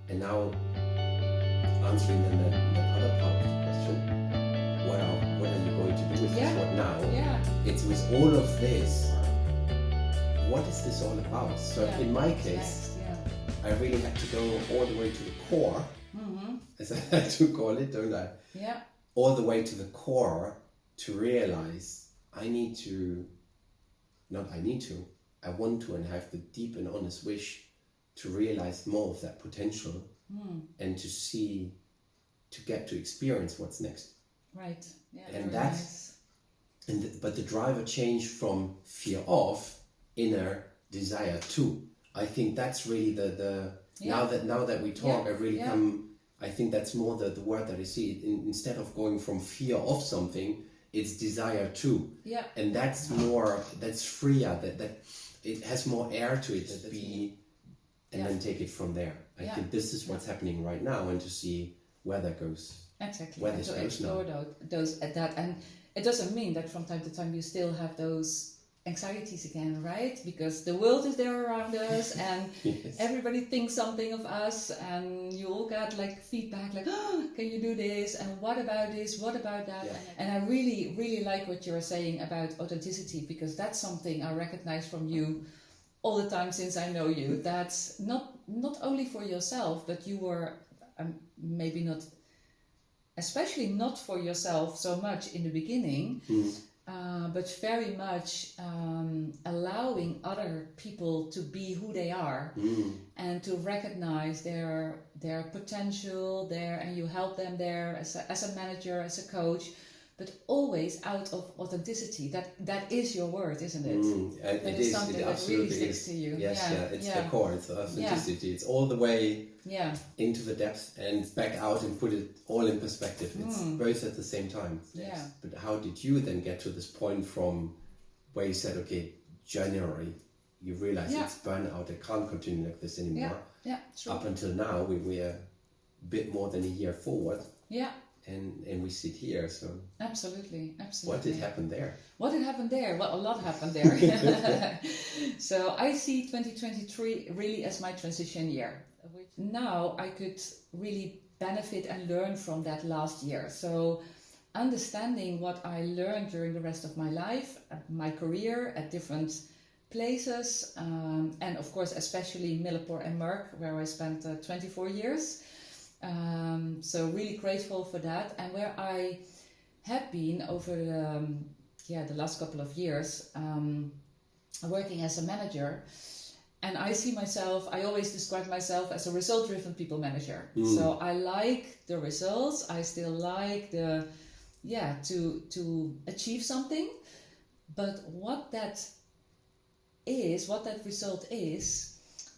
And now answering then that other part of the question, what are you going to do with this? What now? Yeah. It's with all of this, what is this all about? So in my case, I really had to go all the way to the core, as I like to call it, don't I? Yeah. All the way to the core to realize I want to and have the deep and honest wish to realize more of that potential and to get to experience what's next. Right. Yeah. And that's nice. But the driver changed from fear of inner desire to. I think that's really the now that we talk, I've really come. I think that's more the word that I see. Instead of going from fear of something, it's desire to. Yeah. And that's more. That's freer. That it has more air to it. To be, and then take it from there. I think this is what's happening right now, and to see where that goes. Exactly. Where this to goes explore now. those at that, and it doesn't mean that from time to time you still have those anxieties again, right? Because the world is there around us, and everybody thinks something of us, and you all get like feedback, like, oh, can you do this? And what about this? What about that? Yeah. And I really, really like what you're saying about authenticity, because that's something I recognize from you all the time since I know you. That's not only for yourself, but you were maybe not, especially not for yourself so much in the beginning. But very much allowing other people to be who they are and to recognize their potential there, and you help them there as a manager, as a coach, but always out of authenticity. That is your word, isn't it? It is something that really sticks to you. Yes, it's the core. It's authenticity. It's all the way into the depth and back out and put it all in perspective. It's both at the same time. Yes. But how did you then get to this point from where you said, okay, January, you realize it's burnout, I can't continue like this anymore. Yeah, true. Up until now, we're a bit more than a year forward. Yeah. And we sit here, so... Absolutely. What did happen there? Well, a lot happened there. So I see 2023 really as my transition year. Now I could really benefit and learn from that last year. So understanding what I learned during the rest of my life, my career at different places, and of course especially Millipore and Merck, where I spent 24 years. So really grateful for that, and where I have been over the last couple of years working as a manager, and I see myself, I always describe myself as a result-driven people manager. So I like the results, I still like to achieve something, but what that result is,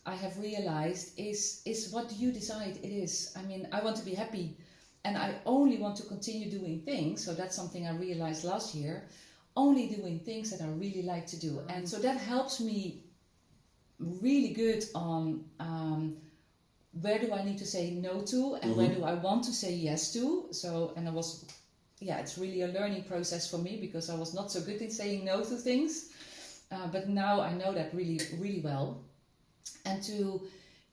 I have realized is what you decide it is. I mean, I want to be happy, and I only want to continue doing things. So that's something I realized last year, only doing things that I really like to do. And so that helps me really good on where do I need to say no to, and where do I want to say yes to. So, and it's really a learning process for me, because I was not so good in saying no to things. But now I know that really, really well. And to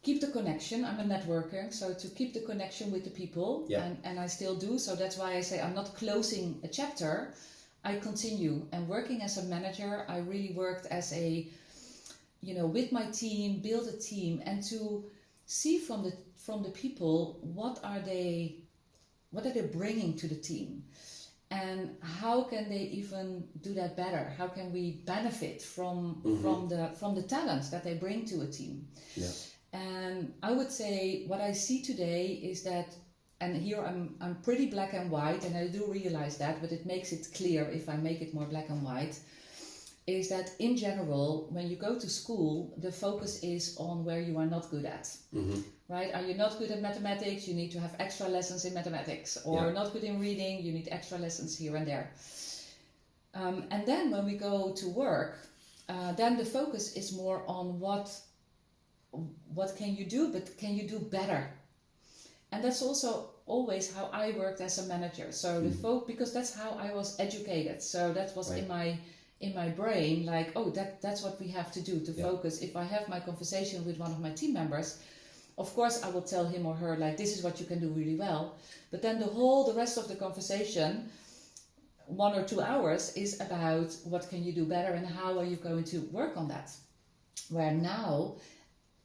keep the connection, I'm a networker, so to keep the connection with the people, and I still do. So that's why I say I'm not closing a chapter, I continue. And working as a manager, I really worked as with my team, build a team, and to see from the people, what are they bringing to the team, and how can they even do that better? How can we benefit from the talents that they bring to a team? Yeah. And I would say what I see today is that, and here I'm pretty black and white, and I do realize that, but it makes it clear if I make it more black and white, is that in general, when you go to school, the focus is on where you are not good at. Right? Are you not good at mathematics? You need to have extra lessons in mathematics. Or not good in reading, you need extra lessons here and there. And then when we go to work, then the focus is more on what can you do, but can you do better? And that's also always how I worked as a manager. So because that's how I was educated. So that was in my brain, like, oh, that's what we have to do to focus. If I have my conversation with one of my team members, Of course, I will tell him or her, like, this is what you can do really well. But then the rest of the conversation, 1 or 2 hours, is about what can you do better and how are you going to work on that. Where now,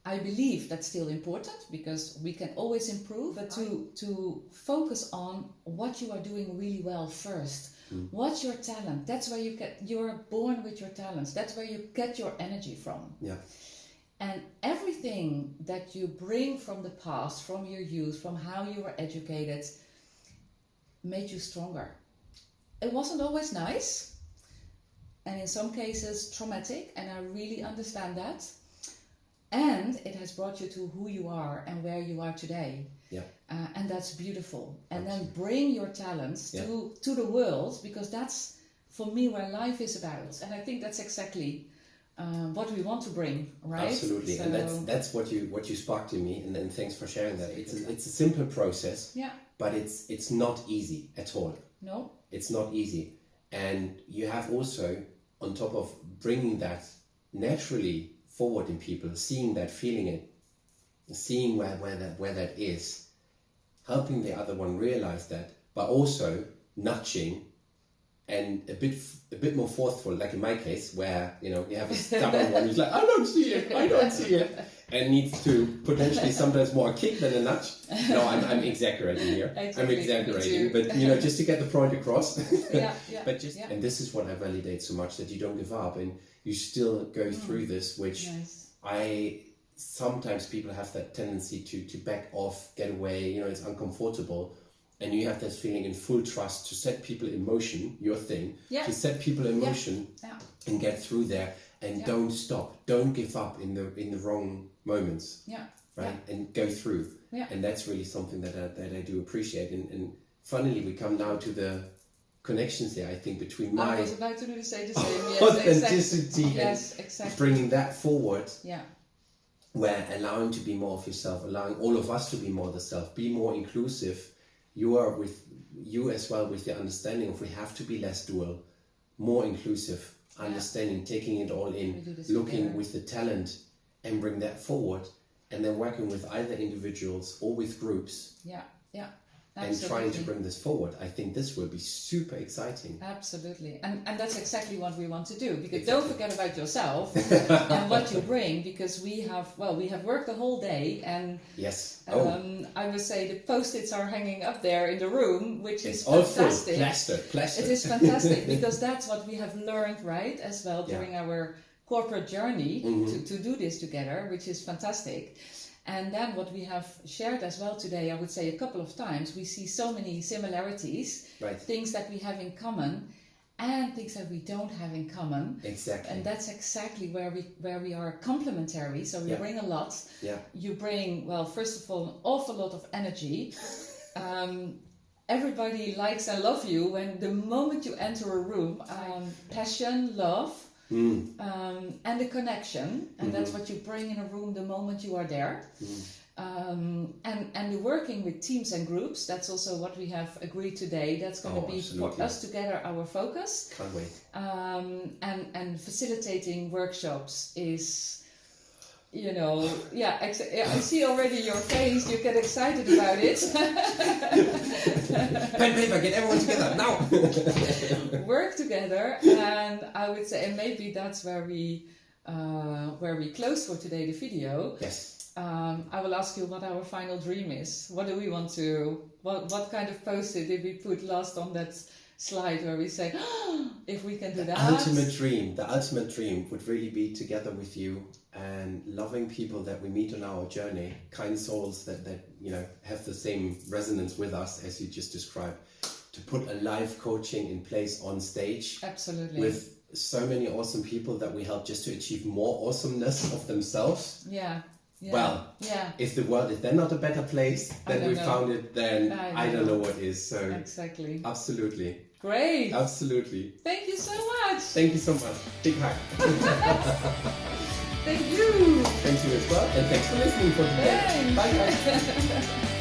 I believe that's still important because we can always improve, but to focus on what you are doing really well first. What's your talent? That's where you're born with your talents. That's where you get your energy from. Yeah. And everything that you bring from the past, from your youth, from how you were educated, made you stronger. It wasn't always nice, and in some cases traumatic, and I really understand that. And it has brought you to who you are and where you are today. Yeah. And that's beautiful. And then bring your talents to the world, because that's, for me, where life is about. And I think that's exactly what we want to bring, right? Absolutely. So, and that's what you sparked in me, and then thanks for sharing that. It's a simple process, but it's not easy at all. No. It's not easy. And you have also, on top of bringing that naturally forward in people, seeing that, feeling it, seeing where that is, helping the other one realize that, but also nudging and a bit more forceful, like in my case, where you have a stubborn one who's like, I don't see it, and needs to potentially sometimes more a kick than a nudge. No, I'm exaggerating here. I'm exaggerating, but just to get the point across. But and this is what I validate so much, that you don't give up and you still go through this, which sometimes people have that tendency to back off, get away. It's uncomfortable. And you have that feeling in full trust to set people in motion, your thing, to set people in motion and get through there, and don't stop, don't give up in the wrong moments, and go through. And that's really something that I do appreciate. And funnily, we come now to the connections there, I think, between I was about to say the same. Authenticity and bringing that forward. Where allowing to be more of yourself, allowing all of us to be more the self, be more inclusive. You are with you as well, with the understanding of we have to be less dual, more inclusive, understanding, taking it all in, looking together with the talent and bring that forward, and then working with either individuals or with groups. And trying to bring this forward. I think this will be super exciting. Absolutely. And that's exactly what we want to do. Because don't forget about yourself and what you bring, because we have worked the whole day, and I would say the Post-its are hanging up there in the room, which is fantastic. Plaster. It is fantastic because that's what we have learned, right, as well during our corporate journey to do this together, which is fantastic. And then what we have shared as well today, I would say a couple of times, we see so many similarities, things that we have in common and things that we don't have in common. Exactly. And that's exactly where we are complementary. So we bring a lot. You bring, well, first of all, an awful lot of energy. Everybody likes and loves you when the moment you enter a room. Passion, love. And the connection, and that's what you bring in a room the moment you are there. And the working with teams and groups, that's also what we have agreed today. That's going to be for us together our focus. Can't wait. And facilitating workshops is, I see already your face, you get excited about it. Pen, paper, get everyone together, now! Work together, and I would say, and maybe that's where we close for today the video. Yes. I will ask you what our final dream is. What do we want to, what kind of post-it did we put last on that slide where we say, if we can do that? The ultimate dream would really be together with you and loving people that we meet on our journey, kind souls that have the same resonance with us as you just described, to put a live coaching in place on stage. Absolutely. With so many awesome people that we help just to achieve more awesomeness of themselves. If the world is then not a better place than we found it, then I don't know what is. So exactly. Absolutely. Great. Absolutely. Thank you so much. Thank you so much. Big hug. Thank you. Thank you as well. And thanks for listening for today. Bye.